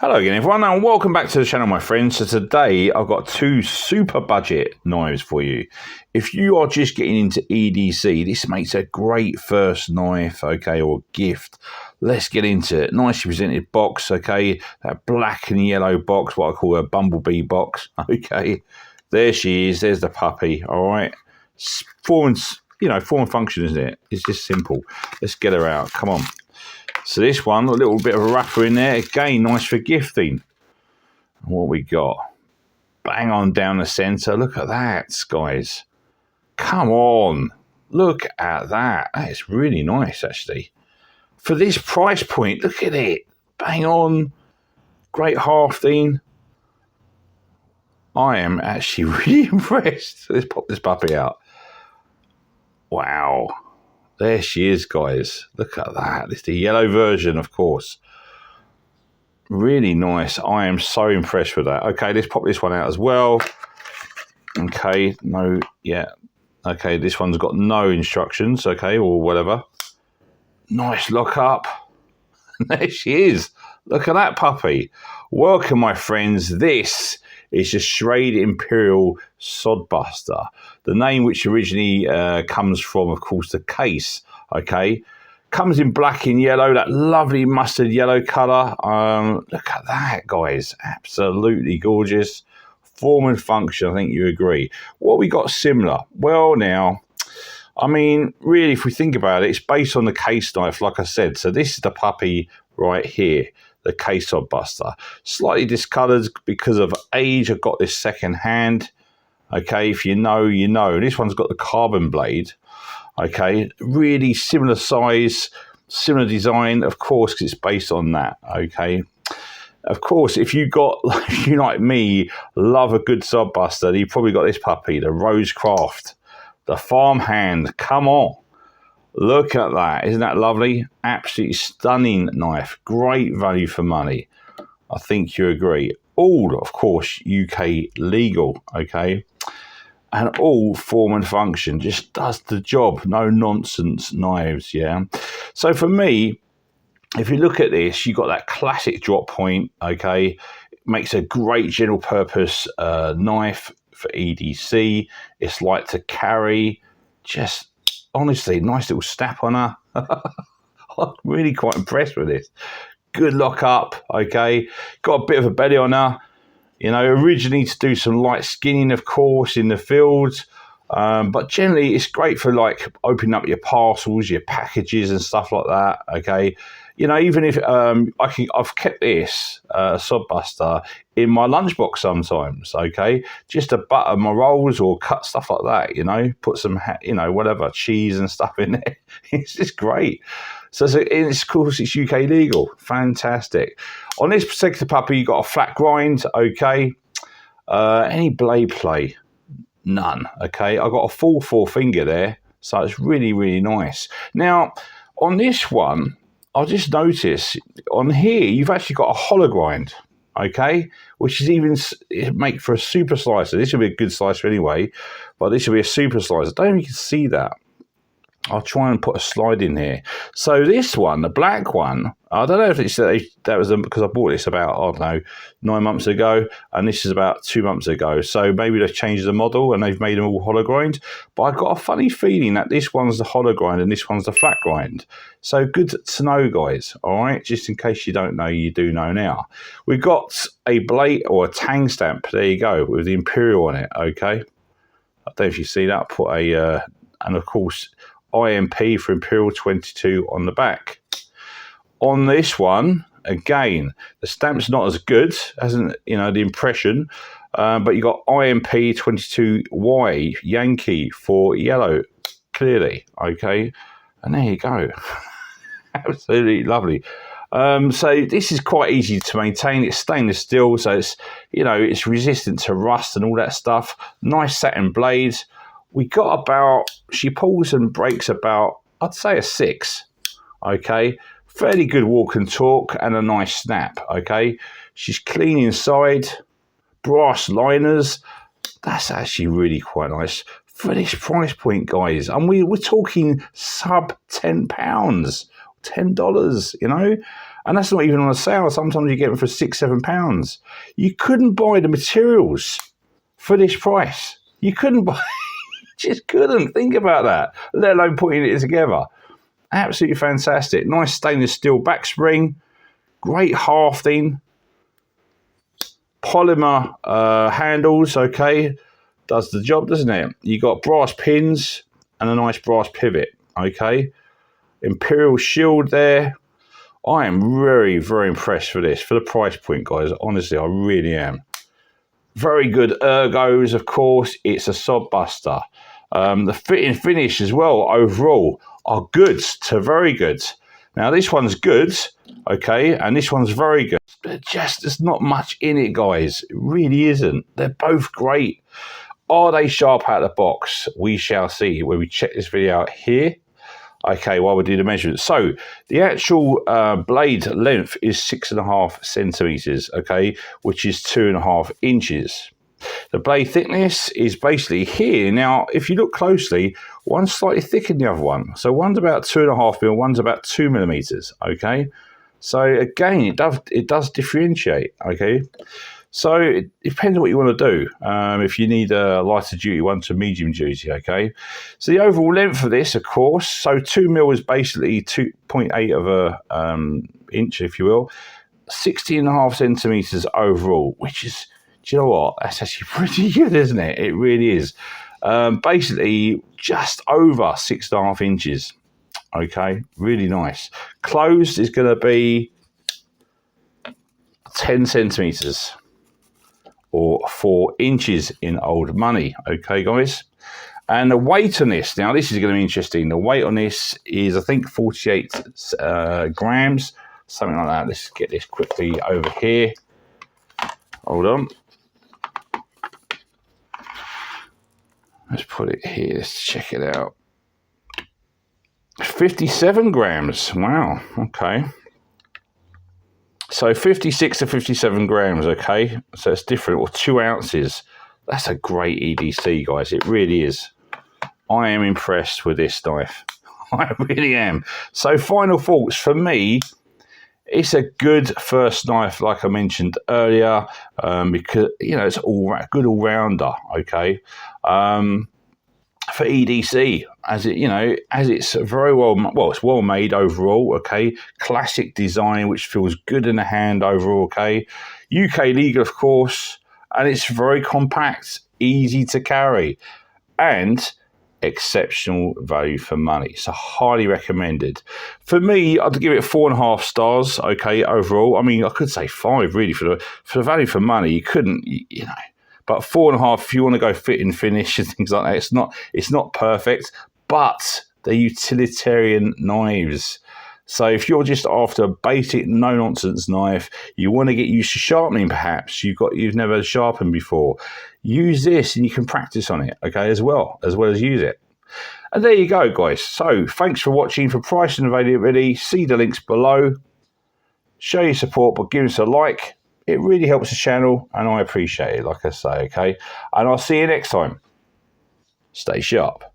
Hello again everyone and welcome back to the channel my friends. So today I've got two super budget knives for you. If you are just getting into EDC, this makes a great first knife, okay, or gift. Let's get into it. Nicely presented box, okay, that black and yellow box, what I call a bumblebee box, okay. There she is, there's the puppy, all right. Form and function, isn't it? It's just simple. Let's get her out, come on. So this one, a little bit of a wrapper in there. Again, nice for gifting. What we got? Bang on down the centre. Look at that, guys. Come on. Look at that. That is really nice, actually. For this price point, look at it. Bang on. Great hafting. I am actually really impressed. Let's pop this puppy out. Wow. There she is, guys. Look at that. It's the yellow version, of course. Really nice. I am so impressed with that. Okay, let's pop this one out as well. Okay, no, yeah. Okay, this one's got no instructions, okay, or whatever. Nice lock up. There she is. Look at that puppy. Welcome, my friends. This is the Schrade Imperial Sodbuster. The name which originally comes from, of course, the case, okay? Comes in black and yellow, that lovely mustard yellow colour. Look at that, guys. Absolutely gorgeous. Form and function, I think you agree. What we got similar? Well, now, I mean, really, if we think about it, it's based on the case knife, like I said. So this is the puppy right here. The case Sodbuster. Slightly discoloured because of age. I've got this second hand. Okay, if you know, you know. This one's got the carbon blade. Okay, really similar size, similar design, of course, because it's based on that. Okay, of course, if you got, if you like me, love a good Sodbuster, you probably got this puppy, the Bushcraft, the farmhand. Come on. Look at that. Isn't that lovely? Absolutely stunning knife. Great value for money. I think you agree. All, of course, UKLegal, okay? And all form and function. Just does the job. No nonsense knives, yeah? So for me, if you look at this, you've got that classic drop point, okay? It makes a great general purpose knife for EDC. It's light to carry. Just honestly, nice little snap on her. I'm really quite impressed with this. Good lock up, okay. Got a bit of a belly on her. You know, originally to do some light skinning, of course, in the fields. But generally, it's great for, like, opening up your parcels, your packages and stuff like that, okay. You know, even if I've kept this Sodbuster in my lunchbox sometimes, okay, just to butter my rolls or cut stuff like that, you know, put some, you know, whatever, cheese and stuff in there. It's just great. So, of course, it's UKLegal. Fantastic. On this particular puppy, you got a flat grind, okay. Any blade play? None, okay. I've got a full forefinger there, so it's really, really nice. Now, on this one, I'll just notice on here, you've actually got a hollow grind, okay, which is even make for a super slicer. This will be a good slicer anyway, but this will be a super slicer. I don't know if you can see that. I'll try and put a slide in here. So this one, the black one, I don't know if it's that was because I bought this about, I don't know, 9 months ago, and this is about 2 months ago. So maybe they've changed the model and they've made them all hollow grind. But I've got a funny feeling that this one's the hollow grind and this one's the flat grind. So good to know, guys. All right, just in case you don't know, you do know now. We've got a blade or a tang stamp. There you go, with the Imperial on it. Okay, I don't know if you see that. Put a and of course, IMP for Imperial 22 on the back. On this one, again, the stamp's not as good, hasn't, you know, the impression, but you got IMP22Y Yankee for yellow, clearly, okay, and there you go. Absolutely lovely. So this is quite easy to maintain. It's stainless steel, so it's, you know, it's resistant to rust and all that stuff. Nice satin blades. We got about, she pulls and breaks about, I'd say a 6, okay? Fairly good walk and talk and a nice snap, okay? She's clean inside, brass liners. That's actually really quite nice. For this price point, guys, and we're talking sub £10. $10, you know, and that's not even on a sale. Sometimes you get them for £6-7. You couldn't buy the materials for this price. You couldn't buy, you just couldn't. Think about that, let alone putting it together. Absolutely fantastic. Nice stainless steel back spring, great hafting, polymer handles. Okay, does the job, doesn't it? You got brass pins and a nice brass pivot. Okay, Imperial shield there. I am very, very impressed for this, for the price point, guys. Honestly, I really am. Very good ergos, of course. It's a Sodbuster. The fit and finish as well, overall, are good to very good. Now, this one's good, okay, and this one's very good. But just, there's not much in it, guys. It really isn't. They're both great. Are they sharp out of the box? We shall see when we check this video out here. Okay, while we do the measurements. So the actual blade length is 6.5 centimeters, okay, which is 2.5 inches. The blade thickness is basically here. Now, if you look closely, one's slightly thicker than the other one. So one's about 2.5 mil, one's about 2 millimeters, okay. So again, it does differentiate, okay. So it depends on what you want to do. If you need a lighter duty one to medium duty, okay. So the overall length of this, of course, so 2 mil is basically 2.8 of a inch, if you will. 16.5 centimeters overall, which is, do you know what? That's actually pretty good, isn't it? It really is. Basically, just over 6.5 inches. Okay, really nice. Closed is going to be 10 centimeters. Or 4 inches in old money. Okay, guys. And the weight on this, now this is going to be interesting. The weight on this is, I think, 48 grams, something like that. Let's get this quickly over here. Hold on. Let's put it here. Let's check it out. 57 grams. Wow. Okay. So 56 to 57 grams, okay? So it's different, or 2 ounces. That's a great EDC, guys. It really is. I am impressed with this knife. I really am. So final thoughts. For me, it's a good first knife, like I mentioned earlier, because, you know, it's a good all-rounder, okay? For EDC, as it, you know, as it's very well, it's well made overall, okay. Classic design, which feels good in the hand overall, okay. UKLegal, of course, and it's very compact, easy to carry, and exceptional value for money. So highly recommended. For me, I'd give it 4.5 stars, okay, overall. I mean, I could say 5 really for the value for money. You couldn't, you know. But 4.5 if you want to go fit and finish and things like that. It's not perfect, but they're utilitarian knives. So if you're just after a basic no-nonsense knife, you want to get used to sharpening perhaps, you've never sharpened before, use this and you can practice on it, okay, as well as use it. And there you go, guys. So thanks for watching. For price and availability, see the links below. Show your support, but give us a like. It really helps the channel, and I appreciate it, like I say, okay? And I'll see you next time. Stay sharp.